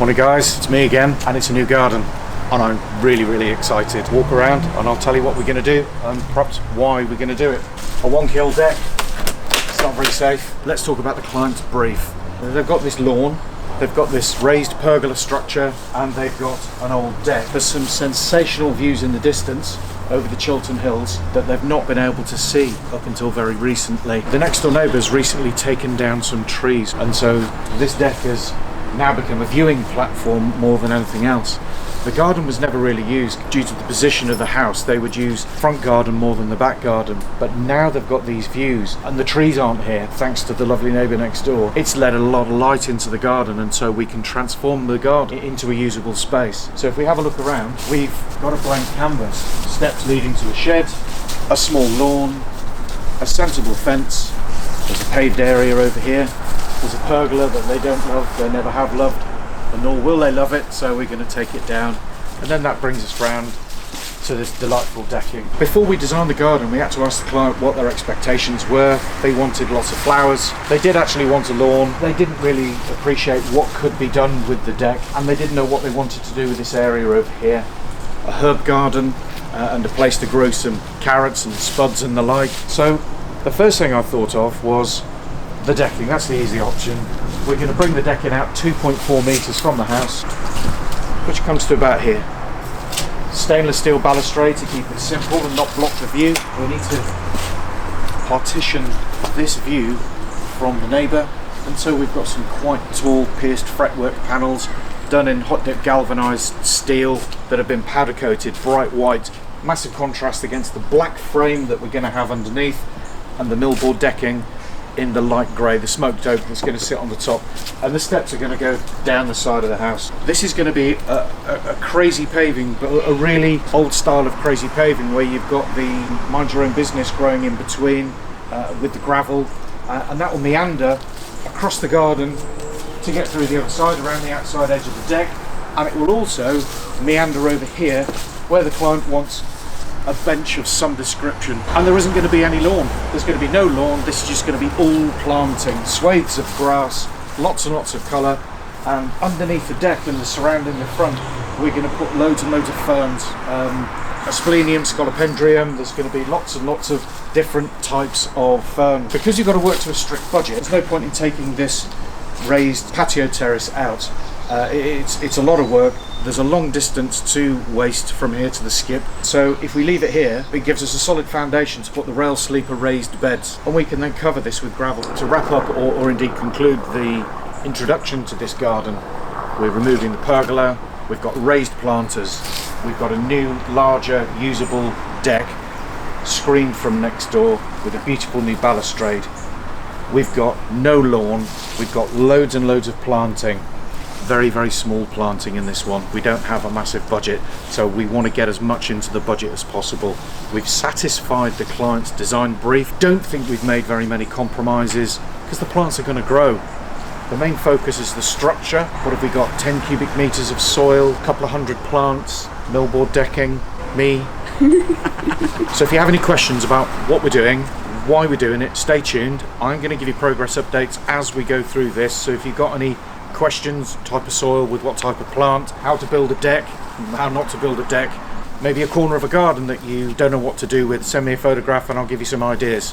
Morning guys, it's me again, and it's a new garden and I'm really excited. Walk around and I'll tell you what we're going to do and perhaps why we're going to do it. A one-kill deck, it's not very safe. Let's talk about the client's brief. They've got this lawn, they've got this raised pergola structure, and they've got an old deck. There's some sensational views in the distance over the Chalfont hills that they've not been able to see up until very recently. The next door neighbour's recently taken down some trees, and so this deck has now become a viewing platform more than anything else. The garden was never really used due to the position of the house. They would use front garden more than the back garden, but now they've got these views and the trees aren't here thanks to the lovely neighbour next door. It's let a lot of light into the garden, and so we can transform the garden into a usable space. So if we have a look around, we've got a blank canvas, steps leading to a shed, a small lawn, a sensible fence, there's a paved area over here. There's a pergola that they don't love, they never have loved, and nor will they love it, so we're going to take it down. And then that brings us round to this delightful decking. Before we designed the garden, we had to ask the client what their expectations were. They wanted lots of flowers. They did actually want a lawn. They didn't really appreciate what could be done with the deck, and they didn't know what they wanted to do with this area over here. A herb garden and a place to grow some carrots and spuds and the like. So the first thing I thought of was the decking. That's the easy option. We're going to bring the decking out 2.4 metres from the house, which comes to about here. Stainless steel balustrade to keep it simple and not block the view. We need to partition this view from the neighbour, and so we've got some quite tall pierced fretwork panels done in hot dip galvanised steel that have been powder coated bright white. Massive contrast against the black frame that we're going to have underneath, and the millboard decking in the light grey, the smoked oak that's going to sit on the top, and the steps are going to go down the side of the house. This is going to be a crazy paving, but a really old style of crazy paving where you've got the mind your own business growing in between with the gravel, and that will meander across the garden to get through the other side around the outside edge of the deck, and it will also meander over here where the client wants a bench of some description. And there isn't going to be any lawn. There's going to be no lawn. This is just going to be all planting, swathes of grass, lots and lots of colour, and underneath the deck and the surrounding the front we're going to put loads and loads of ferns, Asplenium, Scolopendrium. There's going to be lots and lots of different types of fern. Because you've got to work to a strict budget, there's no point in taking this raised patio terrace out. It's a lot of work. There's a long distance to waste from here to the skip, so if we leave it here, it gives us a solid foundation to put the rail sleeper raised beds, and we can then cover this with gravel. To wrap up or indeed conclude the introduction to this garden, we're removing the pergola, we've got raised planters, we've got a new larger usable deck screened from next door with a beautiful new balustrade. We've got no lawn, we've got loads and loads of planting. Very small planting in this one. We don't have a massive budget, so we want to get as much into the budget as possible. We've satisfied the client's design brief. Don't think we've made very many compromises because the plants are going to grow. The main focus is the structure. What have we got? 10 cubic meters of soil, a couple of hundred plants, millboard decking, me. So if you have any questions about what we're doing, why we're doing it, stay tuned. I'm going to give you progress updates as we go through this, so if you've got any questions, type of soil with what type of plant, how to build a deck, how not to build a deck, maybe a corner of a garden that you don't know what to do with, send me a photograph and I'll give you some ideas.